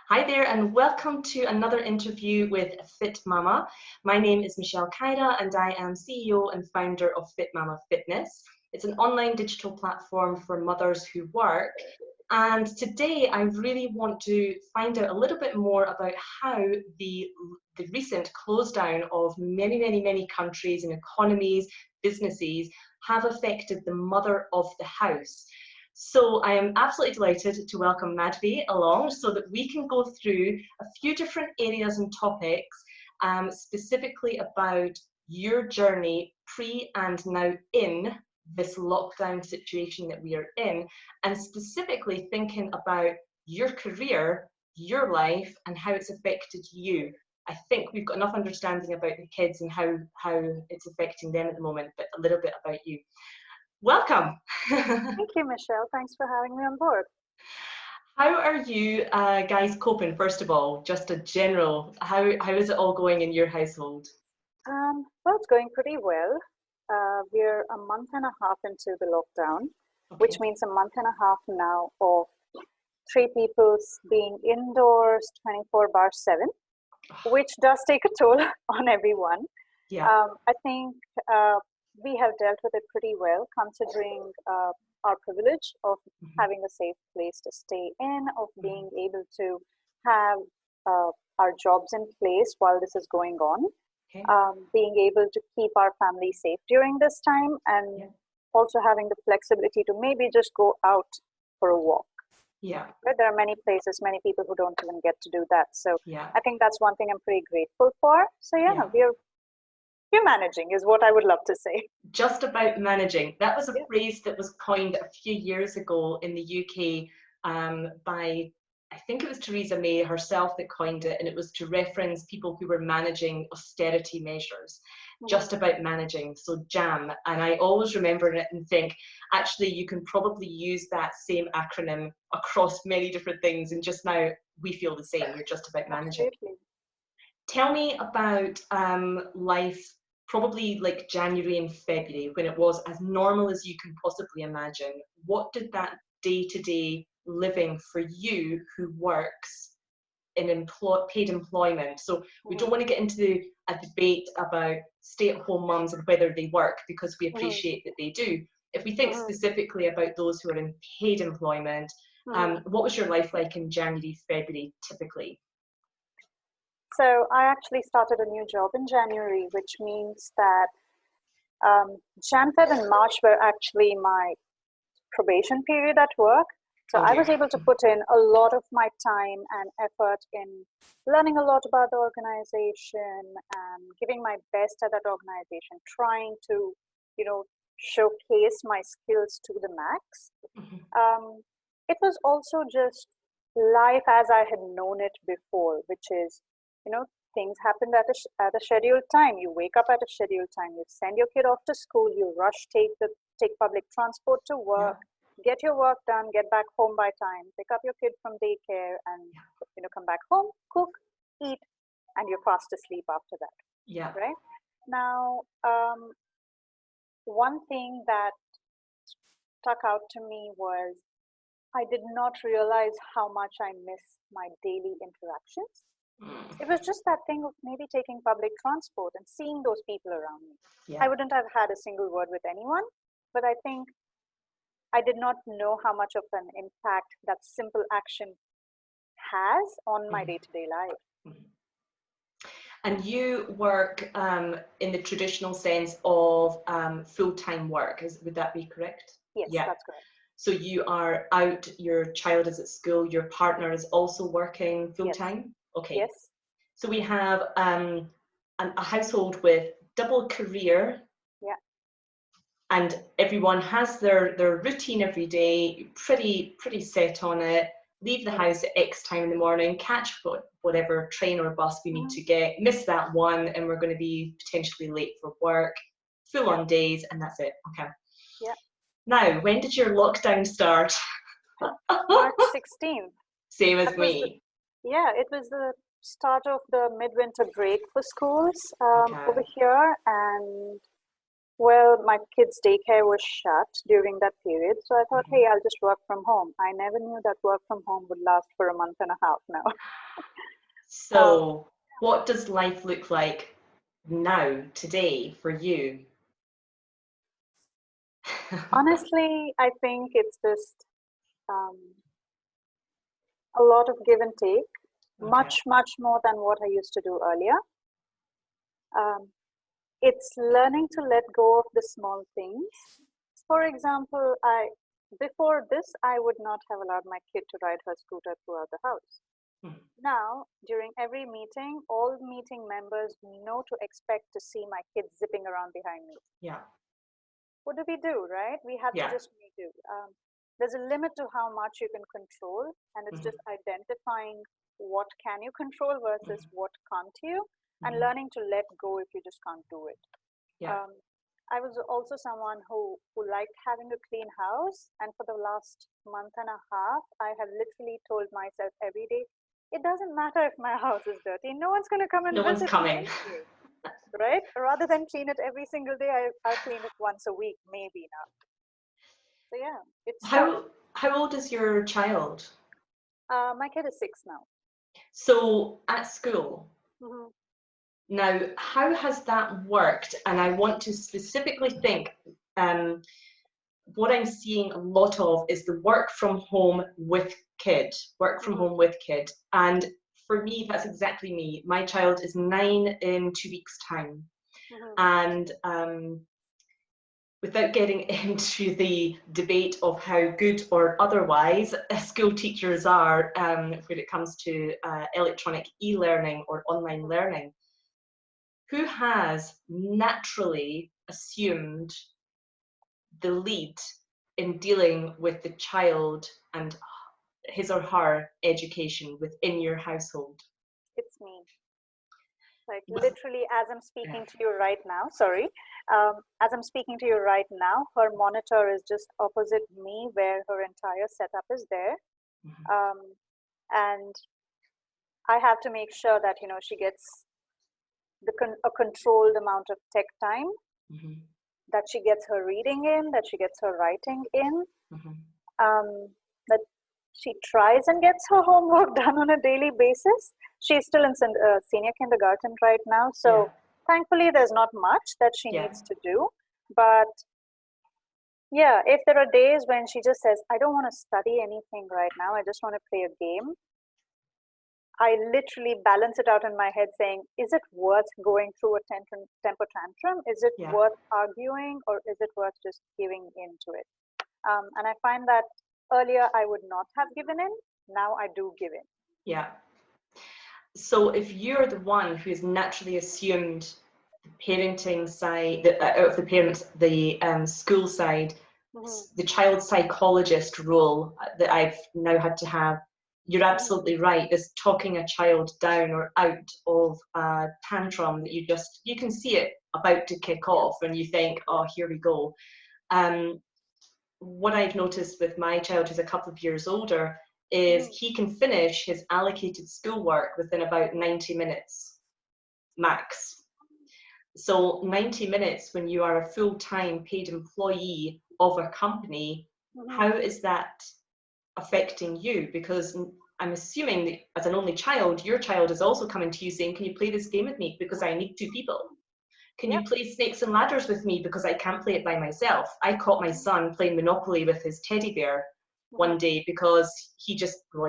Hi there and welcome to another interview with fitmama. My name is Michelle Kaira and I am CEO and founder of fitmama Fitness. It's an online digital platform for mothers who work. And today I really want to find out a little bit more about how the recent close down of many countries and economies, businesses have affected the mother of the house. So I am absolutely delighted to welcome Madhvi along so that we can go through a few different areas and topics, specifically about your journey pre and now in this lockdown situation that we are in, and specifically thinking about your career, your life, and how it's affected you. I think we've got enough understanding about the kids and how it's affecting them at the moment, but a little bit about you. Welcome. Thank you, Michelle. Thanks for having me on board. How are you guys coping, first of all? Just a general, how is it all going in your household? Well, it's going pretty well. We're a month and a half into the lockdown, which means a month and a half now of three people being indoors 24/7, which does take a toll on everyone. Yeah. I think we have dealt with it pretty well, considering our privilege of having a safe place to stay in, of being able to have our jobs in place while this is going on, being able to keep our family safe during this time, and also having the flexibility to maybe just go out for a walk. Yeah. But there are many places, many people who don't even get to do that. So I think that's one thing I'm pretty grateful for. So we're managing is what I would love to say. Just about managing. That was a phrase that was coined a few years ago in the UK by, I think it was Theresa May herself that coined it, and it was to reference people who were managing austerity measures. Just about managing, so JAM. And I always remember it and think, actually, you can probably use that same acronym across many different things, and just now we feel the same. You're just about managing. Absolutely. Tell me about life, probably like January and February, when it was as normal as you can possibly imagine. What did that day-to-day living for you who works in paid employment? So we don't want to get into a debate about stay-at-home mums and whether they work, because we appreciate that they do. If we think specifically about those who are in paid employment, what was your life like in January, February, typically? So I actually started a new job in January, which means that Jan, Feb, and March were actually my probation period at work. So I was able to put in a lot of my time and effort in learning a lot about the organization and giving my best at that organization, trying to, showcase my skills to the max. It was also just life as I had known it before, which is, things happened at a scheduled time. You wake up at a scheduled time. You send your kid off to school. You rush, take public transport to work. Get your work done, get back home by time, pick up your kid from daycare, and come back home, cook, eat, and you're fast asleep after that. Yeah. Right? Now, one thing that stuck out to me was I did not realize how much I miss my daily interactions. It was just that thing of maybe taking public transport and seeing those people around me. I wouldn't have had a single word with anyone, but I think I did not know how much of an impact that simple action has on my day-to-day life. And you work in the traditional sense of full-time work, would that be correct? Yes, that's correct. So you are out, your child is at school, your partner is also working full-time? Yes. Okay. Yes. So we have a household with double career. Yeah. And everyone has their routine every day, pretty set on it. Leave the house at X time in the morning, catch whatever train or bus we need to get, miss that one, and we're going to be potentially late for work, full on days, and that's it. Okay. Yeah. Now, when did your lockdown start? March 16th. Same as me. It was the start of the midwinter break for schools over here, and Well, my kids' daycare was shut during that period, so I thought, hey, I'll just work from home. I never knew that work from home would last for a month and a half now. So, what does life look like now, today, for you? Honestly, I think it's just a lot of give and take, Okay. much more than what I used to do earlier. It's learning to let go of the small things. For example, before this, I would not have allowed my kid to ride her scooter throughout the house. Now, during every meeting, all meeting members know to expect to see my kids zipping around behind me. Yeah. What do we do, right? We have to Yeah. just make do. There's a limit to how much you can control, and it's just identifying what can you control versus what can't you, and learning to let go if you just can't do it. Yeah. I was also someone who liked having a clean house, and for the last month and a half, I have literally told myself every day, it doesn't matter if my house is dirty. No one's going to come and No one's visit me coming. anyway, right? Rather than clean it every single day, I'll clean it once a week, maybe now. So yeah, it's tough. How old is your child? My kid is 6 now. So at school, now, how has that worked? And I want to specifically think, what I'm seeing a lot of is the work from home with kid, home with kid. And for me, that's exactly me. My child is 9 in 2 weeks' time. And without getting into the debate of how good or otherwise school teachers are when it comes to electronic e-learning or online learning, who has naturally assumed the lead in dealing with the child and his or her education within your household? It's me. Like literally, as I'm speaking to you right now, sorry, as I'm speaking to you right now, her monitor is just opposite me where her entire setup is there. And I have to make sure that, she gets a controlled amount of tech time, that she gets her reading in, that she gets her writing in, that she tries and gets her homework done on a daily basis. She's still in senior kindergarten right now, so thankfully there's not much that she needs to do. But yeah, if there are days when she just says, I don't want to study anything right now, I just want to play a game, I literally balance it out in my head saying, is it worth going through a temper tantrum? Is it worth arguing, or is it worth just giving into it? And I find that earlier I would not have given in. Now I do give in. Yeah. So if you're the one who has naturally assumed the parenting side, of the parents, the school side, the child psychologist role that I've now had to have, you're absolutely right. This talking a child down or out of a tantrum that you can see it about to kick off and you think, oh, here we go. What I've noticed with my child, who's a couple of years older, is he can finish his allocated schoolwork within about 90 minutes max. So 90 minutes when you are a full-time paid employee of a company, how is that affecting you? Because I'm assuming that as an only child, your child is also coming to you saying, can you play this game with me because I need 2 people? Can you play Snakes and Ladders with me because I can't play it by myself? I caught my son playing Monopoly with his teddy bear one day because he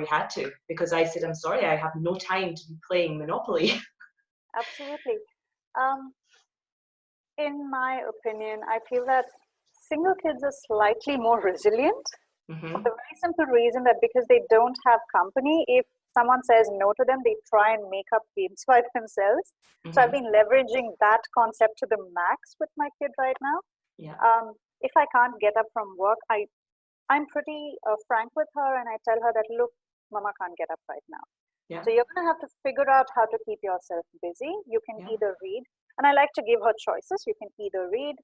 had to, because I said, I'm sorry, I have no time to be playing Monopoly. Absolutely. In my opinion, I feel that single kids are slightly more resilient for the very simple reason that because they don't have company, if someone says no to them, they try and make up games by themselves. So I've been leveraging that concept to the max with my kid right now. If I can't get up from work, I'm pretty frank with her, and I tell her that, look, mama can't get up right now. So you're going to have to figure out how to keep yourself busy. You can either read, and I like to give her choices. You can either read,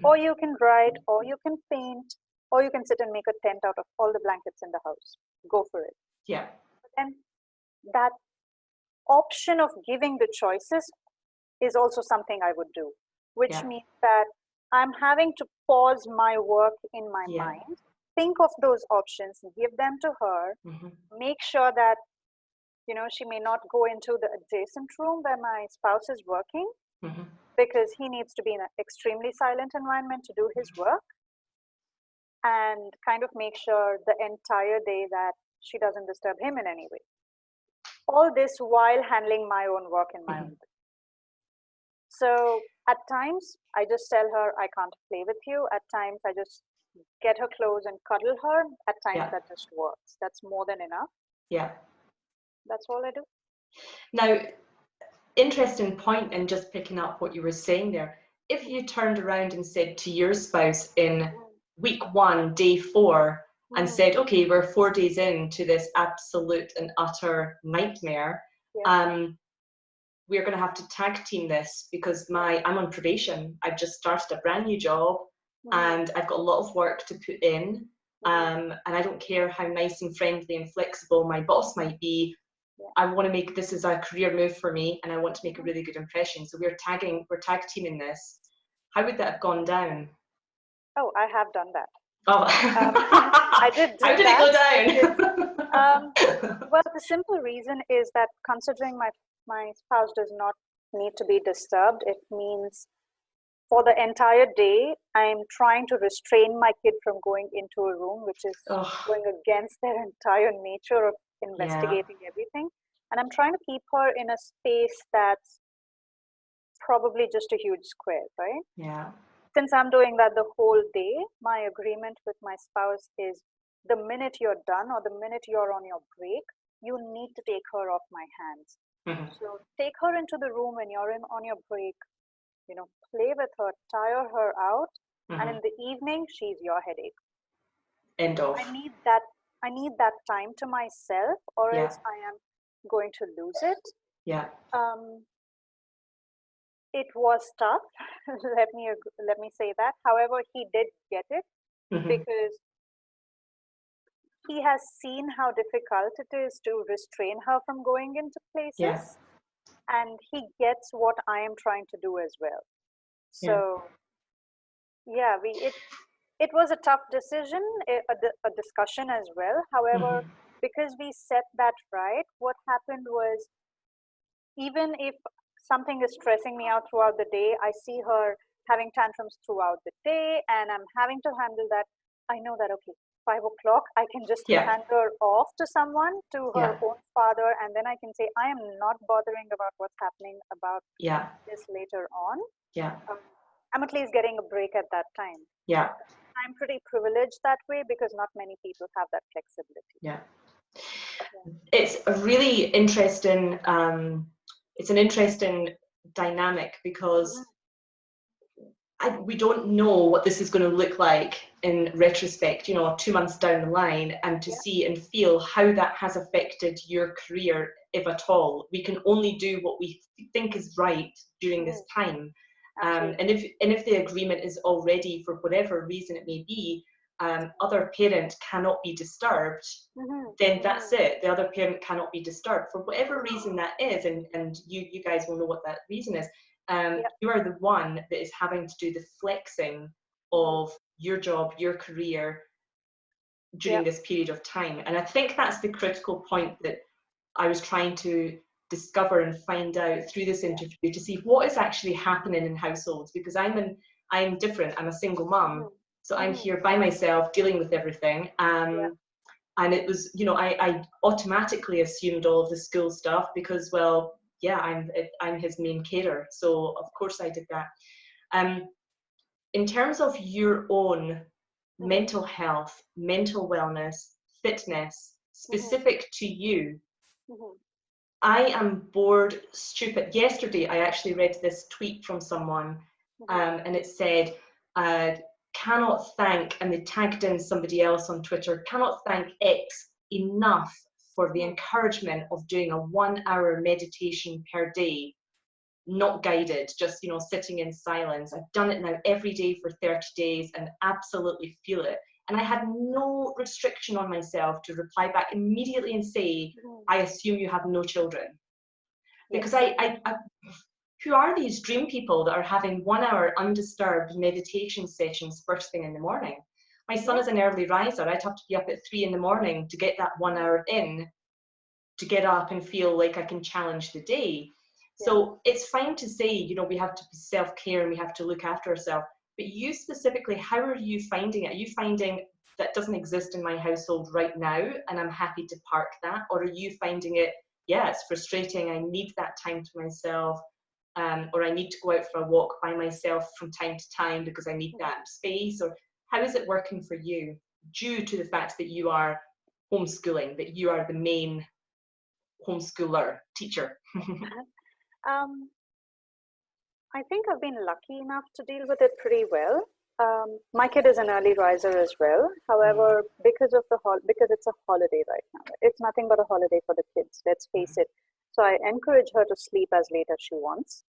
or you can write, or you can paint, or you can sit and make a tent out of all the blankets in the house. Go for it. Yeah. But then that option of giving the choices is also something I would do, which means that I'm having to pause my work in my Yeah. mind, think of those options, give them to her, make sure that, she may not go into the adjacent room where my spouse is working because he needs to be in an extremely silent environment to do his work, and kind of make sure the entire day that she doesn't disturb him in any way. All this while handling my own work in my own way. So at times, I just tell her, I can't play with you. At times, I just get her close and cuddle her. At times, that just works. That's more than enough. Yeah. That's all I do. Now, interesting point, and just picking up what you were saying there. If you turned around and said to your spouse in week 1, day 4, and said, okay, we're 4 days into this absolute and utter nightmare, we're going to have to tag team this because I'm on probation. I've just started a brand new job and I've got a lot of work to put in. And I don't care how nice and friendly and flexible my boss might be. I want to make this as a career move for me, and I want to make a really good impression. So we're tag teaming this. How would that have gone down? Oh, I have done that. Oh, I did do how did that. It go down? Well, the simple reason is that considering my spouse does not need to be disturbed, it means for the entire day, I'm trying to restrain my kid from going into a room, which is going against their entire nature of investigating everything. And I'm trying to keep her in a space that's probably just a huge square, right? Yeah. Since I'm doing that the whole day, my agreement with my spouse is the minute you're done or the minute you're on your break, you need to take her off my hands. So take her into the room when you're on your break, play with her, tire her out, and in the evening, she's your headache. End of. I need that time to myself, or else I am going to lose it. Yeah. It was tough. let me say that. However, he did get it because he has seen how difficult it is to restrain her from going into places, and he gets what I am trying to do as well. So it was a tough decision, a discussion as well. However, because we set that right, what happened was, even if something is stressing me out throughout the day, I see her having tantrums throughout the day, and I'm having to handle that. I know that, okay, 5 o'clock, I can just hand her off to someone, to her own father, and then I can say, I am not bothering about what's happening about this later on. I'm at least getting a break at that time. I'm pretty privileged that way because not many people have that flexibility. It's a really interesting, it's an interesting dynamic because we don't know what this is going to look like in retrospect, 2 months down the line, and to see and feel how that has affected your career, if at all. We can only do what we think is right during this time. And if the agreement is already, for whatever reason it may be, other parent cannot be disturbed, then that's it. The other parent cannot be disturbed for whatever reason that is, and you guys will know what that reason is. You are the one that is having to do the flexing of your job, your career during this period of time. And I think that's the critical point that I was trying to discover and find out through this interview, to see what is actually happening in households, because I'm different. I'm a single mum, so I'm here by myself dealing with everything. And it was, I automatically assumed all of the school stuff because, well, I'm his main carer, so of course I did that. In terms of your own mental health, mental wellness, fitness, specific to you, I am bored stupid. Yesterday, I actually read this tweet from someone, and it said, cannot thank, and they tagged in somebody else on Twitter, cannot thank X enough for the encouragement of doing a 1-hour meditation per day, not guided, just, sitting in silence. I've done it now every day for 30 days and absolutely feel it. And I had no restriction on myself to reply back immediately and say, I assume you have no children. Because who are these dream people that are having 1 hour undisturbed meditation sessions first thing in the morning? My son is an early riser. I'd have to be up at 3 in the morning to get that 1 hour in, to get up and feel like I can challenge the day. So it's fine to say, you know, we have to be self-care and we have to look after ourselves. But you specifically, how are you finding it? Are you finding that doesn't exist in my household right now and I'm happy to park that? Or are you finding it, yeah, it's frustrating, I need that time to myself, or I need to go out for a walk by myself from time to time because I need that space? Or how is it working for you, due to the fact that you are homeschooling, that you are the main homeschooler, teacher? I think I've been lucky enough to deal with it pretty well. My kid is an early riser as well. However, because it's a holiday right now, it's nothing but a holiday for the kids, let's face it. So I encourage her to sleep as late as she wants,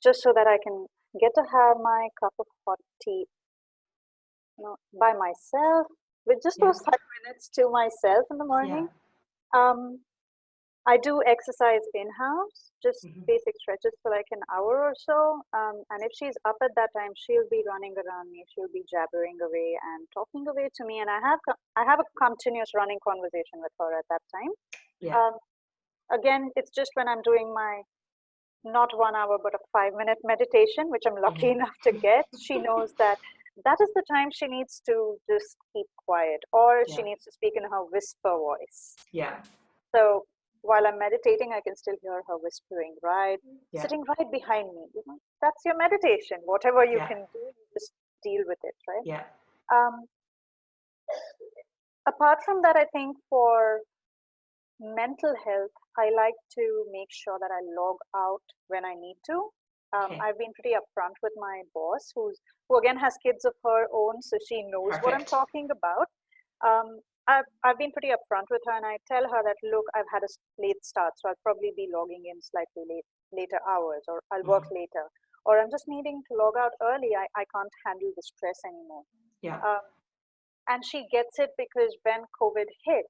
just so that I can get to have my cup of hot tea, you know, by myself, with just those 5 minutes to myself in the morning. I do exercise in-house, just basic stretches for like an hour or so. And if she's up at that time, she'll be running around me. She'll be jabbering away and talking away to me. And I have a continuous running conversation with her at that time. Again, it's just when I'm doing my not 1 hour, but a 5-minute meditation, which I'm lucky enough to get. She knows that that is the time she needs to just keep quiet, or she needs to speak in her whisper voice. So while I'm meditating, I can still hear her whispering, right? Sitting right behind me. You know, that's your meditation. Whatever you can do, you just deal with it, right? Apart from that, I think for mental health, I like to make sure that I log out when I need to. I've been pretty upfront with my boss, who again has kids of her own, so she knows what I'm talking about. I've been pretty upfront with her, and I tell her that, look, I've had a late start, so I'll probably be logging in slightly later hours, or I'll work later, or I'm just needing to log out early. I can't handle the stress anymore. And she gets it, because when COVID hit,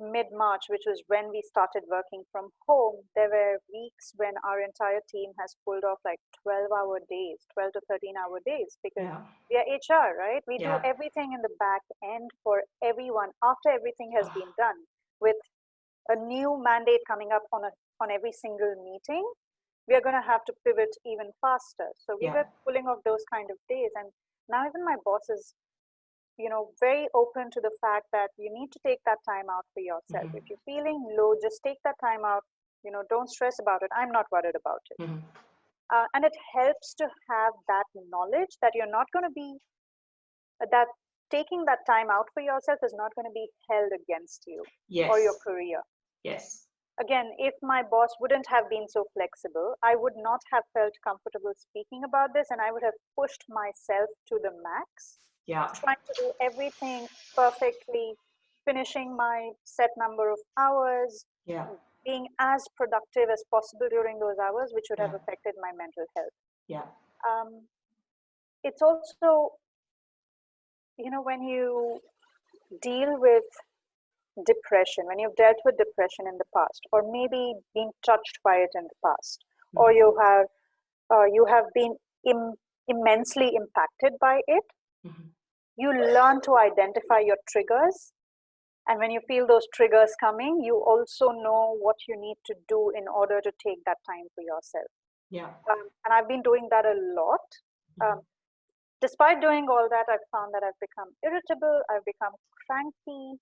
mid-March, which was when we started working from home, there were weeks when our entire team has pulled off like 12-hour days, 12 to 13-hour days, because we are HR, right? We do everything in the back end for everyone after everything has been done. With a new mandate coming up on every single meeting, we are going to have to pivot even faster. So we were pulling off those kind of days. And now even my boss is, you know, very open to the fact that you need to take that time out for yourself. If you're feeling low, just take that time out. You know, don't stress about it. I'm not worried about it. And it helps to have that knowledge that you're not going to be, that taking that time out for yourself is not going to be held against you or your career. Again, if my boss wouldn't have been so flexible, I would not have felt comfortable speaking about this, and I would have pushed myself to the max. Trying to do everything perfectly, finishing my set number of hours, being as productive as possible during those hours, which would have affected my mental health. It's also, you know, when you deal with depression, when you've dealt with depression in the past, or maybe been touched by it in the past, or you have been immensely impacted by it, you learn to identify your triggers. And when you feel those triggers coming, you also know what you need to do in order to take that time for yourself. And I've been doing that a lot. Despite doing all that, I've found that I've become irritable, I've become cranky.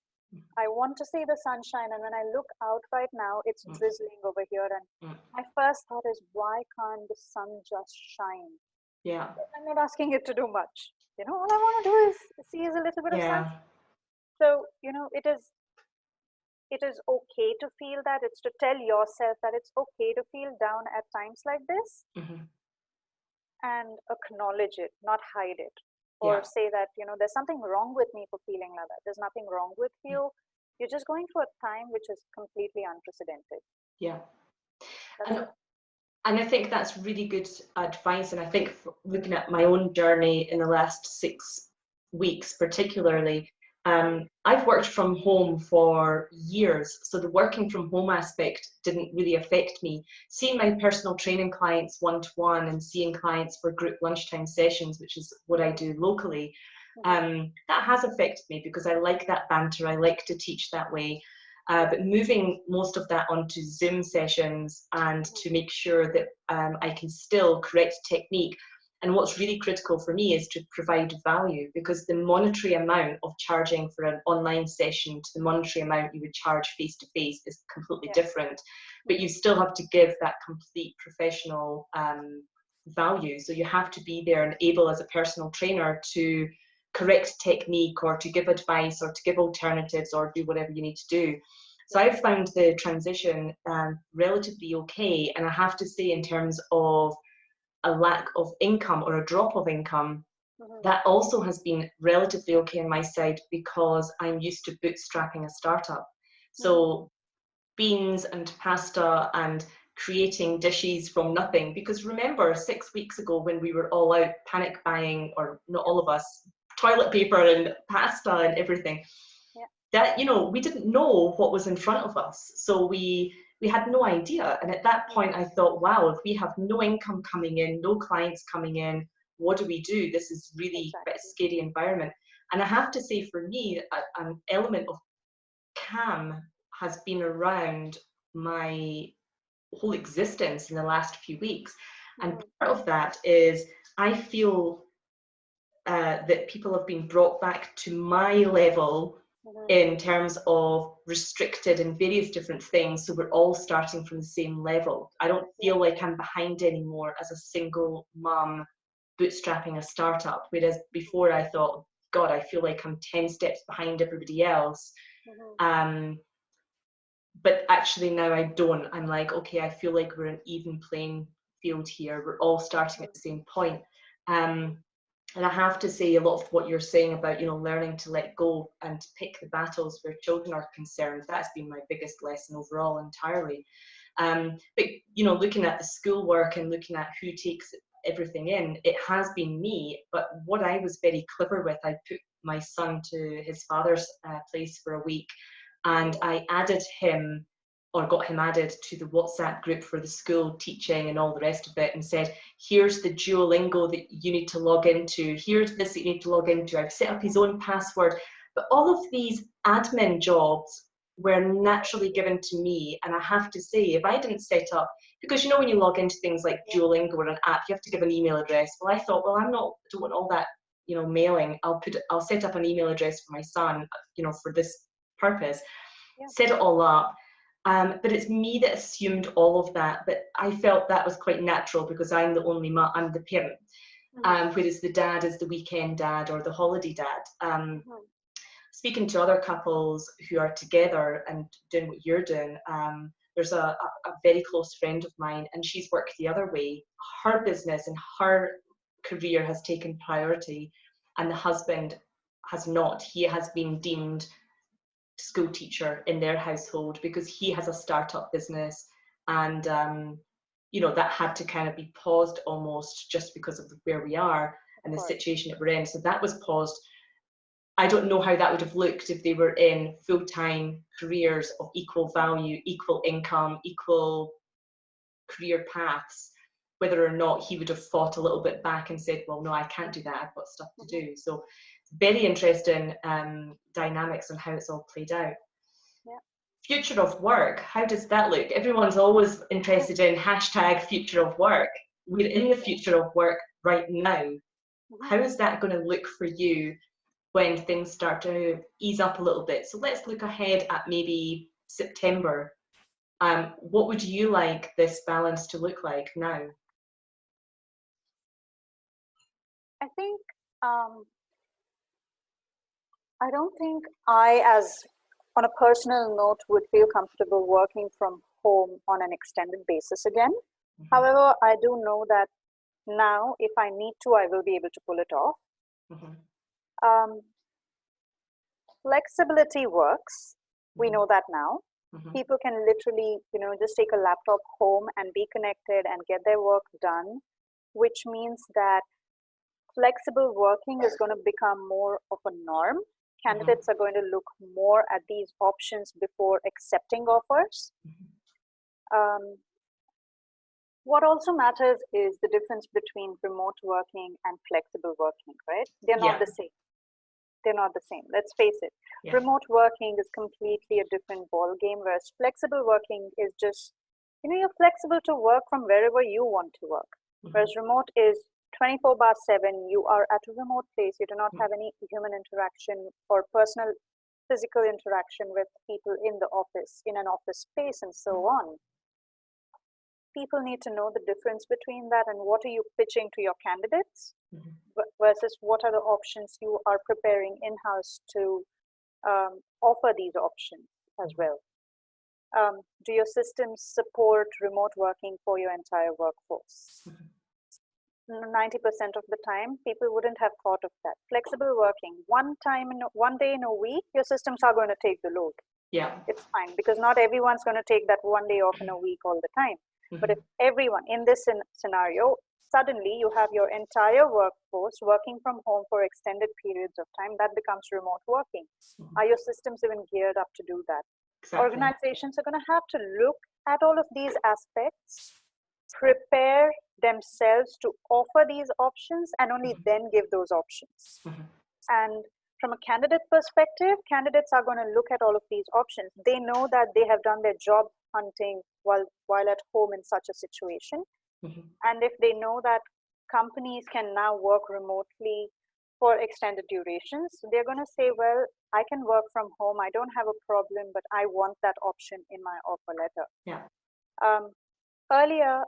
I want to see the sunshine, and when I look out right now, it's drizzling over here. And my first thought is, why can't the sun just shine? I'm not asking it to do much. You know, all I want to do is see is a little bit of sun. So, you know, it is okay to feel that. It's to tell yourself that it's okay to feel down at times like this, and acknowledge it, not hide it, or say that, you know, there's something wrong with me for feeling like that. There's nothing wrong with you. You're just going through a time which is completely unprecedented. And I think that's really good advice. And I think looking at my own journey in the last 6 weeks, particularly, I've worked from home for years, so the working from home aspect didn't really affect me. Seeing my personal training clients one-to-one and seeing clients for group lunchtime sessions, which is what I do locally, that has affected me because I like that banter, I like to teach that way. But moving most of that onto Zoom sessions and to make sure that I can still correct technique. And what's really critical for me is to provide value, because the monetary amount of charging for an online session to the monetary amount you would charge face-to-face is completely different. But you still have to give that complete professional value. So you have to be there and able as a personal trainer to correct technique or to give advice or to give alternatives or do whatever you need to do. So I've found the transition relatively okay. And I have to say, in terms of a lack of income or a drop of income, that also has been relatively okay on my side because I'm used to bootstrapping a startup. So beans and pasta and creating dishes from nothing, because remember 6 weeks ago when we were all out panic buying, or not all of us, toilet paper and pasta and everything, that, you know, we didn't know what was in front of us. So we had no idea. And at that point I thought, wow, if we have no income coming in, no clients coming in, what do we do? This is really quite a scary environment. And I have to say, for me, an element of calm has been around my whole existence in the last few weeks. And part of that is I feel that people have been brought back to my level in terms of restricted and various different things. So we're all starting from the same level. I don't feel like I'm behind anymore as a single mum bootstrapping a startup. Whereas before I thought, God, I feel like I'm 10 steps behind everybody else. But actually now I don't. I'm like, okay, I feel like we're an even playing field here. We're all starting at the same point. And I have to say, a lot of what you're saying about, you know, learning to let go and pick the battles where children are concerned, that's been my biggest lesson overall entirely. But, you know, looking at the schoolwork and looking at who takes everything in, it has been me. But what I was very clever with, I put my son to his father's place for a week, and I added him, or got him added to the WhatsApp group for the school teaching and all the rest of it, and said, here's the Duolingo that you need to log into, here's this that you need to log into. I've set up his own password. But all of these admin jobs were naturally given to me. And I have to say, if I didn't set up, because you know when you log into things like Duolingo or an app, you have to give an email address. Well, I thought, well, I don't want all that, you know, mailing. I'll set up an email address for my son, you know, for this purpose. Set it all up. But it's me that assumed all of that. But I felt that was quite natural because I'm the only mom, I'm the parent. Whereas the dad is the weekend dad or the holiday dad. Speaking to other couples who are together and doing what you're doing, there's a very close friend of mine, and she's worked the other way. Her business and her career has taken priority, and the husband has not. He has been deemed school teacher in their household because he has a startup business, and you know, that had to kind of be paused almost just because of where we are and the situation that we're in. So that was paused. I don't know how that would have looked if they were in full-time careers of equal value, equal income, equal career paths, whether or not he would have fought a little bit back and said, well, no, I can't do that, I've got stuff to do. So very interesting dynamics on how it's all played out. Future of work, how does that look? Everyone's always interested in hashtag future of work. We're in the future of work right now. How is that going to look for you when things start to ease up a little bit? So let's look ahead at maybe September. What would you like this balance to look like now? I think I don't think I, as on a personal note, would feel comfortable working from home on an extended basis again. However, I do know that now, if I need to, I will be able to pull it off. Flexibility works. We know that now. People can literally, you know, just take a laptop home and be connected and get their work done, which means that flexible working is going to become more of a norm candidates are going to look more at these options before accepting offers. What also matters is the difference between remote working and flexible working, right? They're not the same. They're not the same. Let's face it. Remote working is completely a different ball game, whereas flexible working is just, you're flexible to work from wherever you want to work. Whereas remote is 24/7. You are at a remote place. You do not have any human interaction or personal physical interaction with people in the office, in an office space, and so on. People need to know the difference between that and what are you pitching to your candidates versus what are the options you are preparing in-house to offer these options as well. Do your systems support remote working for your entire workforce? 90% of the time, people wouldn't have thought of that. Flexible working, one day in a week, your systems are going to take the load. It's fine, because not everyone's going to take that one day off in a week all the time. But if everyone in this scenario, suddenly you have your entire workforce working from home for extended periods of time, that becomes remote working. Are your systems even geared up to do that? Organizations are going to have to look at all of these aspects, prepare themselves to offer these options, and only then give those options. And from a candidate perspective, candidates are going to look at all of these options. They know that they have done their job hunting while at home in such a situation. And if they know that companies can now work remotely for extended durations, they're going to say, well, I can work from home. I don't have a problem, but I want that option in my offer letter. Earlier,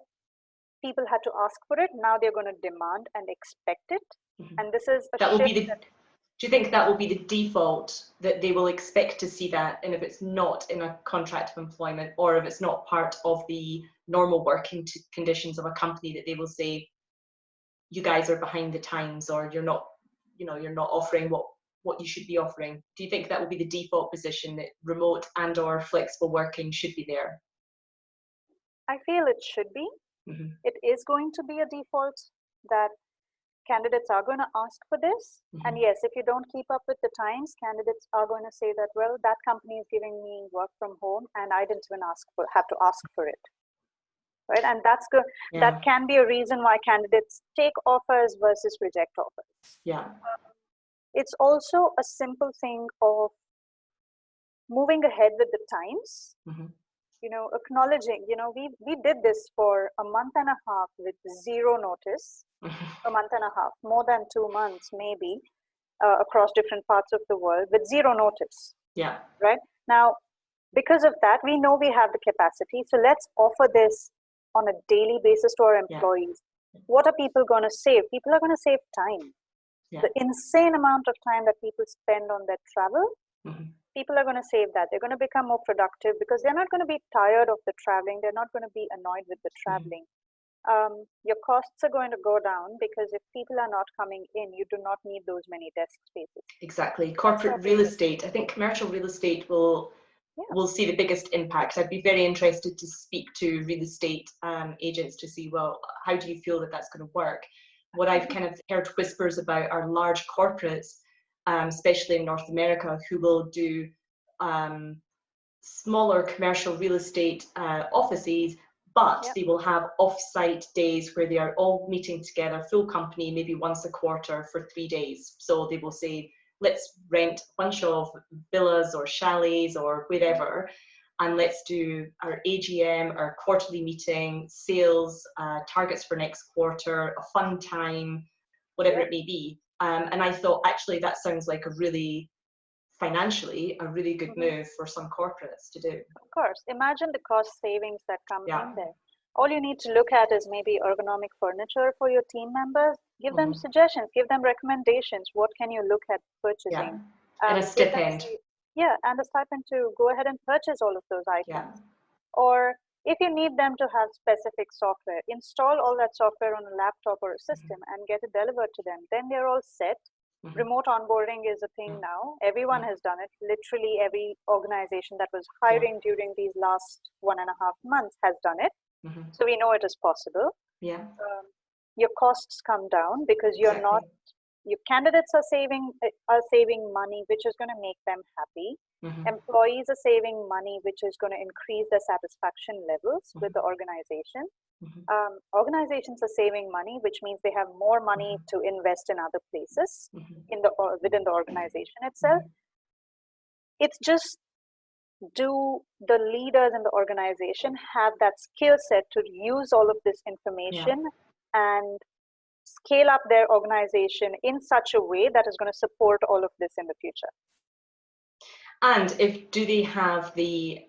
people had to ask for it. Now they're going to demand and expect it. And this is a shift. Do you think that will be the default, that they will expect to see that, and if it's not in a contract of employment, or if it's not part of the normal working conditions of a company, that they will say, you guys are behind the times, or you're not offering what you should be offering? Do you think that will be the default position, that remote and or flexible working should be there? I feel it should be. It is going to be a default that candidates are going to ask for this. And yes, if you don't keep up with the times, candidates are going to say that, well, that company is giving me work from home and I didn't even have to ask for it. Right? And that's good. That can be a reason why candidates take offers versus reject offers. It's also a simple thing of moving ahead with the times. Acknowledging, we did this for a month and a half with zero notice, a month and a half, more than 2 months maybe, across different parts of the world with zero notice. Right? Now, because of that, we know we have the capacity. So let's offer this on a daily basis to our employees. What are people going to save? People are going to save time. The insane amount of time that people spend on their travel, people are going to save that. They're going to become more productive because they're not going to be tired of the traveling. They're not going to be annoyed with the traveling. Your costs are going to go down because if people are not coming in, you do not need those many desk spaces. Exactly. Corporate real estate. I think commercial real estate will see the biggest impact. I'd be very interested to speak to real estate agents to see, well, how do you feel that that's going to work? What I've kind of heard whispers about are large corporates, especially in North America, who will do smaller commercial real estate offices, but they will have off-site days where they are all meeting together, full company, maybe once a quarter for 3 days. So they will say, let's rent a bunch of villas or chalets or wherever, and let's do our AGM, our quarterly meeting, sales, targets for next quarter, a fun time, whatever it may be. And I thought, actually, that sounds like financially, a really good move for some corporates to do. Of course. Imagine the cost savings that come in there. All you need to look at is maybe ergonomic furniture for your team members. Give them suggestions, give them recommendations. What can you look at purchasing? And a stipend. And a stipend to go ahead and purchase all of those items. Or if you need them to have specific software, install all that software on a laptop or a system and get it delivered to them. Then they're all set. Remote onboarding is a thing now. Everyone has done it. Literally every organization that was hiring during these last 1.5 months has done it. So we know it is possible. Your costs come down because you're not your candidates are saving money, which is going to make them happy. Employees are saving money, which is going to increase their satisfaction levels with the organization. Organizations are saving money, which means they have more money to invest in other places within the organization itself. It's just, do the leaders in the organization have that skill set to use all of this information and scale up their organization in such a way that is going to support all of this in the future? And do they have the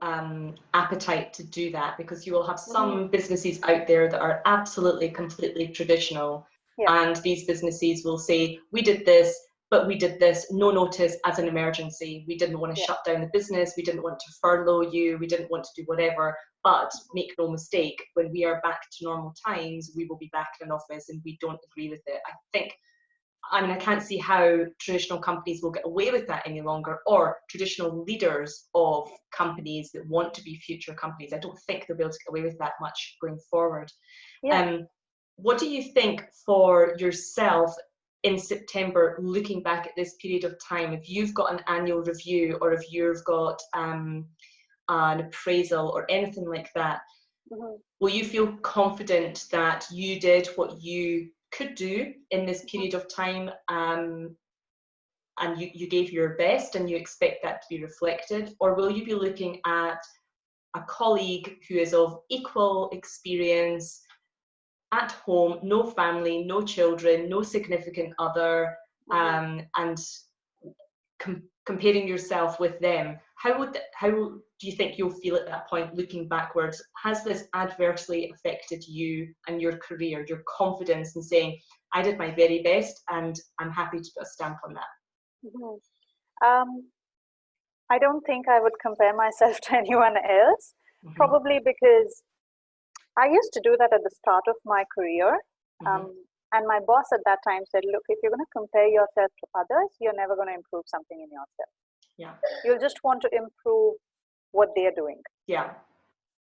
appetite to do that? Because you will have some businesses out there that are absolutely, completely traditional. And these businesses will say, we did this, but we did this, no notice, as an emergency. We didn't want to shut down the business. We didn't want to furlough you. We didn't want to do whatever. But make no mistake, when we are back to normal times, we will be back in an office, and we don't agree with it. I can't see how traditional companies will get away with that any longer, or traditional leaders of companies that want to be future companies. I don't think they'll be able to get away with that much going forward. What do you think for yourself in September, looking back at this period of time, if you've got an annual review, or if you've got an appraisal or anything like that, will you feel confident that you did what you could do in this period of time, and you gave your best, and you expect that to be reflected? Or will you be looking at a colleague who is of equal experience, at home, no family, no children, no significant other, and comparing yourself with them? How do you think you'll feel at that point, looking backwards? Has this adversely affected you and your career, your confidence in saying, I did my very best and I'm happy to put a stamp on that? I don't think I would compare myself to anyone else, probably because I used to do that at the start of my career. And my boss at that time said, look, if you're going to compare yourself to others, you're never going to improve something in yourself. You'll just want to improve what they're doing.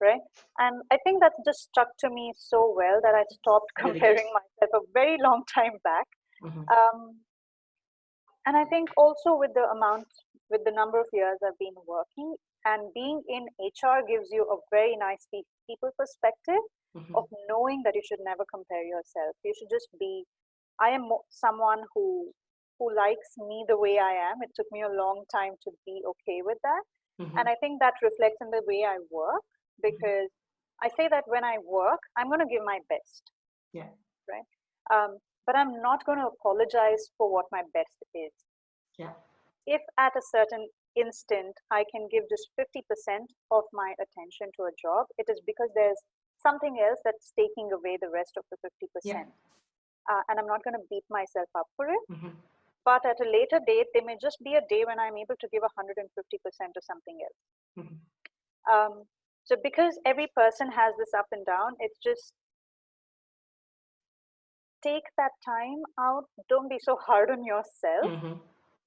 Right? And I think that just stuck to me so well that I stopped comparing myself a very long time back. And I think also with the number of years I've been working, and being in HR gives you a very nice people perspective of knowing that you should never compare yourself. You should just be, I am someone who likes me the way I am. It took me a long time to be okay with that. And I think that reflects in the way I work, because I say that when I work, I'm going to give my best. Right? But I'm not going to apologize for what my best is. If at a certain instant I can give just 50% of my attention to a job, it is because there's something else that's taking away the rest of the 50%. And I'm not going to beat myself up for it. But at a later date, there may just be a day when I'm able to give 150% to something else. So because every person has this up and down, it's just take that time out. Don't be so hard on yourself.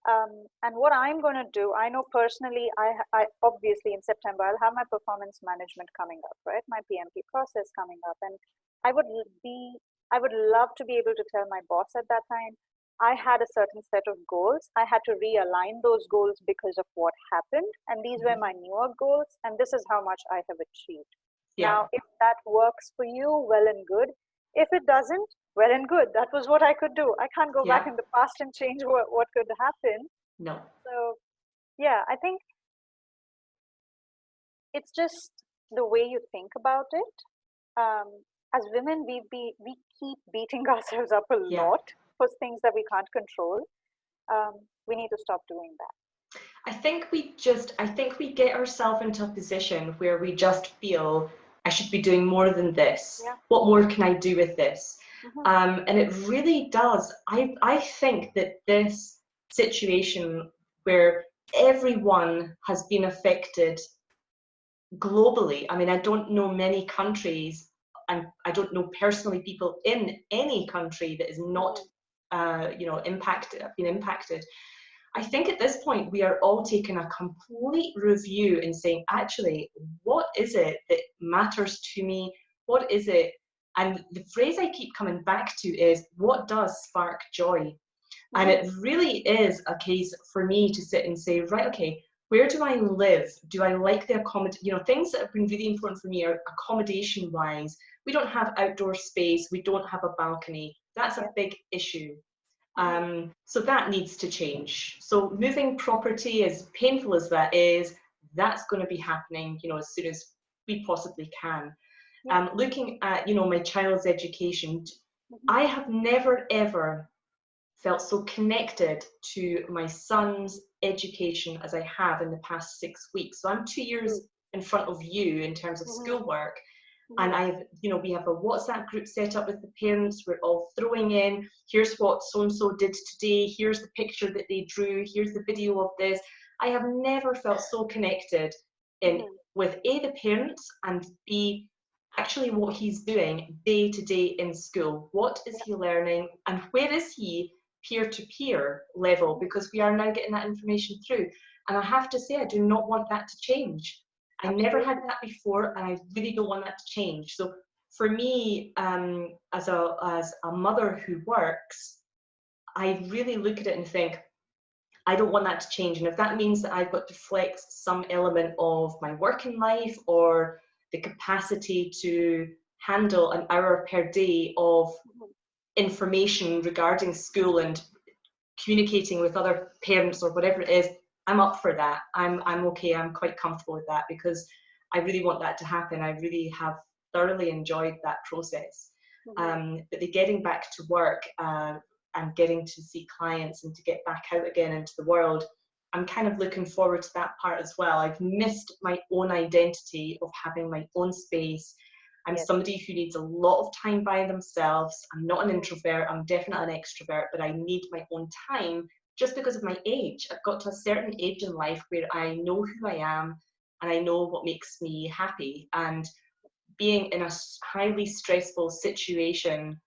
And what I'm going to do, I know personally, I obviously in September, I'll have my performance management coming up, right? My PMP process coming up. And I would love to be able to tell my boss at that time, I had a certain set of goals. I had to realign those goals because of what happened. And these were my newer goals. And this is how much I have achieved. Now, if that works for you, well and good. If it doesn't, well and good. That was what I could do. I can't go back in the past and change what could happen. No. So, yeah, I think it's just the way you think about it. As women, we keep beating ourselves up a lot for things that we can't control. We need to stop doing that. I think we get ourselves into a position where we just feel, I should be doing more than this. What more can I do with this? And it really does. I think that this situation where everyone has been affected globally, I mean, I don't know many countries, and I don't know personally people in any country that is not been impacted. I think at this point we are all taking a complete review and saying, actually, what is it that matters to me? What is it? And the phrase I keep coming back to is, what does spark joy? And it really is a case for me to sit and say, right, okay, where do I live? Do I like the accommodation? Things that have been really important for me are accommodation wise. We don't have outdoor space. We don't have a balcony. That's a big issue. So that needs to change. So moving property, as painful as that is, that's going to be happening, as soon as we possibly can. Looking at, my child's education, I have never, ever felt so connected to my son's education as I have in the past 6 weeks. So I'm 2 years in front of you in terms of schoolwork. And we have a WhatsApp group set up with the parents. We're all throwing in, here's what so-and-so did today. Here's the picture that they drew. Here's the video of this. I have never felt so connected with A, the parents, and B, actually what he's doing day to day in school. What is he learning, and where is he peer-to-peer level? Because we are now getting that information through. And I have to say, I do not want that to change. I never had that before, and I really don't want that to change. So for me, as a mother who works, I really look at it and think, I don't want that to change. And if that means that I've got to flex some element of my working life or the capacity to handle an hour per day of information regarding school and communicating with other parents or whatever it is, I'm up for that. I'm okay. I'm quite comfortable with that because I really want that to happen. I really have thoroughly enjoyed that process. But the getting back to work and getting to see clients and to get back out again into the world, I'm kind of looking forward to that part as well. I've missed my own identity of having my own space. I'm somebody who needs a lot of time by themselves. I'm not an introvert. I'm definitely an extrovert, but I need my own time just because of my age. I've got to a certain age in life where I know who I am and I know what makes me happy. And being in a highly stressful situation,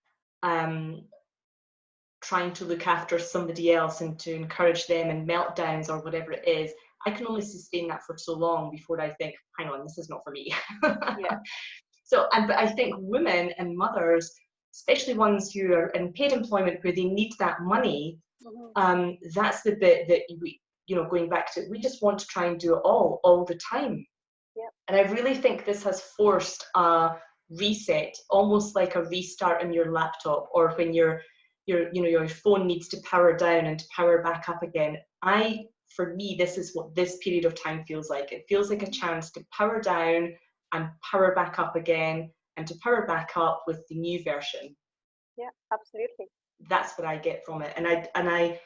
trying to look after somebody else and to encourage them in meltdowns or whatever it is, I can only sustain that for so long before I think, hang on, this is not for me. So, but I think women and mothers, especially ones who are in paid employment where they need that money, that's the bit that we, going back to, we just want to try and do it all the time. And I really think this has forced a reset, almost like a restart on your laptop, or when your phone needs to power down and to power back up again. For me, this is what this period of time feels like. It feels like a chance to power down and power back up again, and to power back up with the new version. Yeah, absolutely. That's what I get from it. And I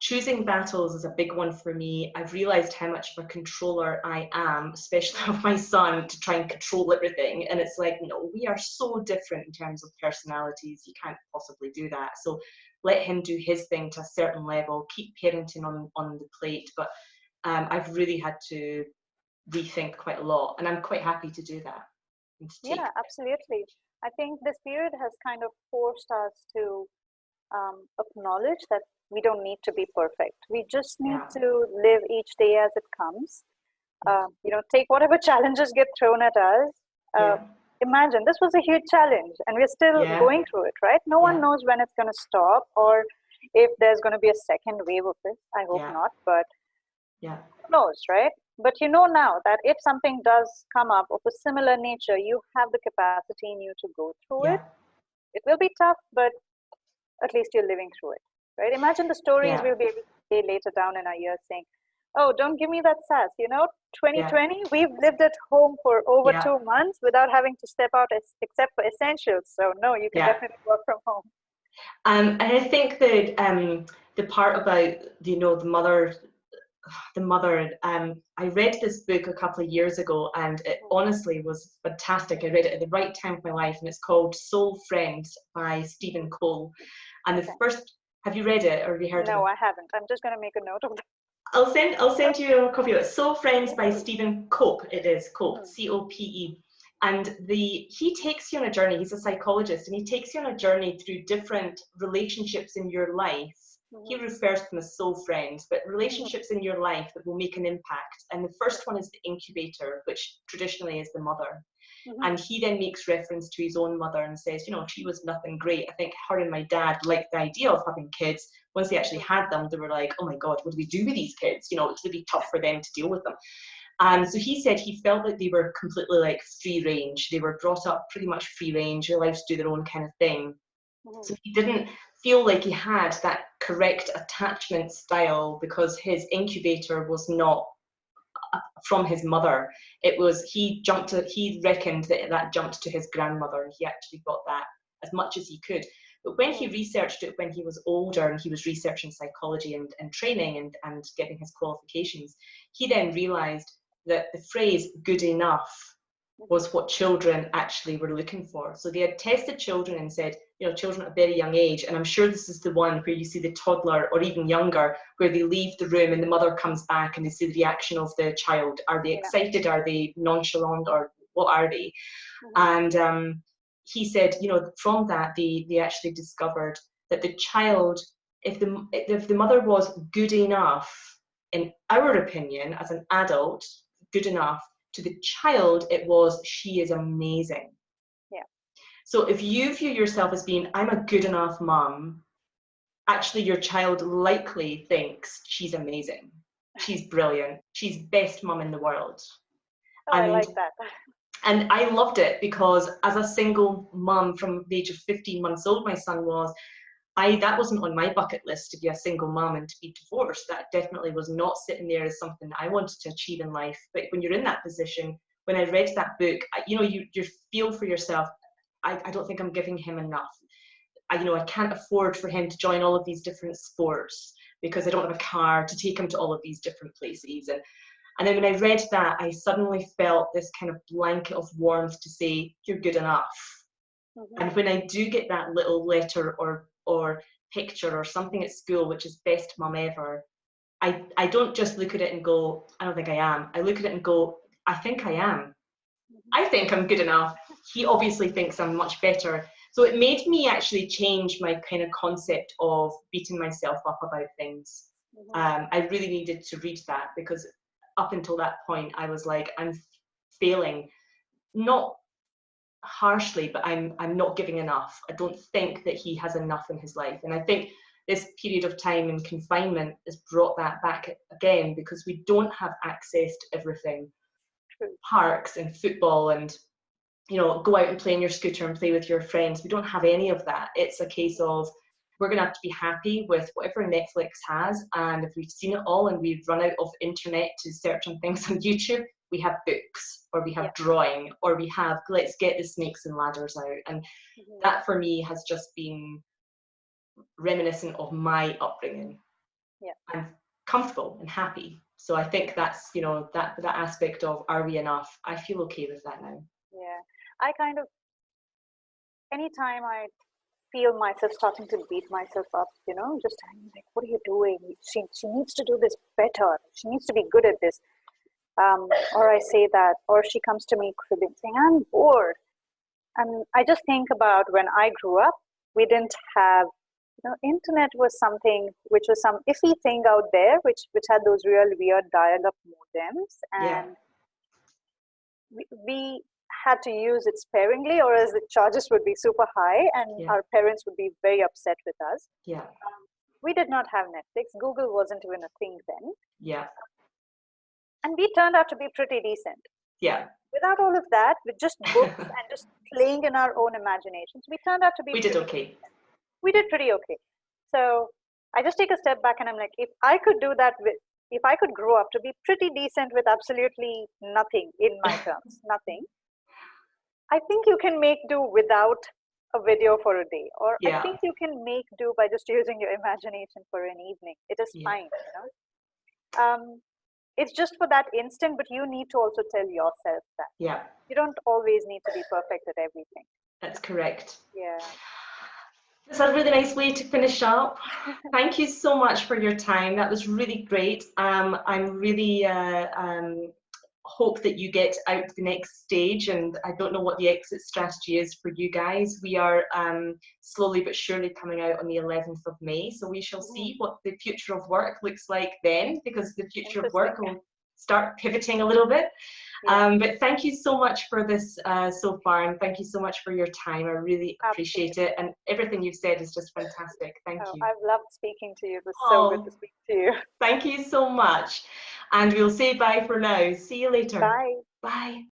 choosing battles is a big one for me. I've realized how much of a controller I am, especially of my son, to try and control everything. And it's like, no, we are so different in terms of personalities. You can't possibly do that. So let him do his thing to a certain level, keep parenting on the plate. But I've really had to rethink quite a lot, and I'm quite happy to do that. Yeah, absolutely. I think this period has kind of forced us to acknowledge that we don't need to be perfect. We just need to live each day as it comes. Take whatever challenges get thrown at us. Imagine this was a huge challenge and we're still going through it, right? No one knows when it's going to stop or if there's going to be a second wave of it. I hope not, but who knows, right? But you know now that if something does come up of a similar nature, you have the capacity in you to go through it. It will be tough, but at least you're living through it, right? Imagine the stories we'll be able to say later down in our years saying, oh, don't give me that sass. 2020, we've lived at home for over 2 months without having to step out except for essentials. So no, you can definitely work from home. And I think that the part about, the mother, I read this book a couple of years ago and it honestly was fantastic. I read it at the right time of my life, and it's called Soul Friends by Stephen Cole. And the first, have you read it or have you heard of it? No, I haven't. I'm just going to make a note of that. I'll send you a copy of it. Soul Friends by Stephen Cope. It is Cope, C-O-P-E. And he takes you on a journey. He's a psychologist, and he takes you on a journey through different relationships in your life He refers to them as soul friends, but relationships in your life that will make an impact. And the first one is the incubator, which traditionally is the mother. And he then makes reference to his own mother and says, you know, she was nothing great. I think her and my dad liked the idea of having kids. Once they actually had them, they were like, oh my God, what do we do with these kids? You know, it's really tough for them to deal with them. And so he said he felt that they were completely like free range. They were brought up pretty much free range, allowed to do their own kind of thing. So he didn't feel like he had that correct attachment style because his incubator was not from his mother. It was, he reckoned that jumped to his grandmother. He actually got that as much as he could. But when he researched it when he was older and he was researching psychology and training and getting his qualifications, he then realized that the phrase good enough was what children actually were looking for. So they had tested children and said, you know, children at a very young age, and I'm sure this is the one where you see the toddler or even younger, where they leave the room and the mother comes back and they see the reaction of the child. Are they excited? Are they nonchalant? Or what are they? And he said, you know, from that they actually discovered that the child, if the mother was good enough, in our opinion, as an adult, good enough, to the child, it was, she is amazing. Yeah. So if you view yourself as being, I'm a good enough mom, actually your child likely thinks she's amazing. She's brilliant. She's best mom in the world. Oh, I like that. And I loved it because as a single mom from the age of 15 months old, my son was, that wasn't on my bucket list to be a single mom and to be divorced. That definitely was not sitting there as something that I wanted to achieve in life. But when you're in that position, when I read that book, you know, you feel for yourself, I don't think I'm giving him enough. You know, I can't afford for him to join all of these different sports because I don't have a car to take him to all of these different places. And then when I read that, I suddenly felt this kind of blanket of warmth to say, you're good enough. And when I do get that little letter or picture or something at school, which is best mum ever, I don't just look at it and go, I don't think I am. I look at it and go, I think I am. I think I'm good enough. He obviously thinks I'm much better. So it made me actually change my kind of concept of beating myself up about things. I really needed to read that because up until that point, I was like, I'm failing, not harshly, but I'm not giving enough. I don't think that he has enough in his life. And I think this period of time in confinement has brought that back again because we don't have access to everything. Parks and football and, you know, go out and play on your scooter and play with your friends. We don't have any of that. It's a case of we're going to have to be happy with whatever Netflix has, and if we've seen it all and we've run out of internet to search on things on YouTube, we have books, or we have drawing, or we have, let's get the snakes and ladders out. And that for me has just been reminiscent of my upbringing. I'm comfortable and happy. So I think that's, you know, that aspect of, are we enough? I feel okay with that now. Yeah, I kind of, anytime I feel myself starting to beat myself up, you know, just like, what are you doing? She needs to do this better. She needs to be good at this. Or I say that, or she comes to me cribbing, saying, I'm bored. And I just think about when I grew up, we didn't have, you know, internet was something which was some iffy thing out there, which had those real weird dial-up modems, and we had to use it sparingly, or else the charges would be super high, and our parents would be very upset with us. We did not have Netflix. Google wasn't even a thing then. And we turned out to be pretty decent. Without all of that, with just books and just playing in our own imaginations, we turned out to be. We did okay. We did pretty okay. So I just take a step back and I'm like, if I could do that if I could grow up to be pretty decent with absolutely nothing in my terms, nothing, I think you can make do without a video for a day, or I think you can make do by just using your imagination for an evening. It is fine, you know. It's just for that instant, but you need to also tell yourself that. You don't always need to be perfect at everything. That's correct. That's a really nice way to finish up. Thank you so much for your time. That was really great. I'm really hope that you get out to the next stage, and I don't know what the exit strategy is for you guys. We are slowly but surely coming out on the 11th of May, so we shall see what the future of work looks like then, because the future of work will start pivoting a little bit. Yeah. But thank you so much for this so far, and thank you so much for your time. I really appreciate it, and everything you've said is just fantastic. Thank you. I've loved speaking to you. It was so good to speak to you. Thank you so much. And we'll say bye for now. See you later. Bye. Bye.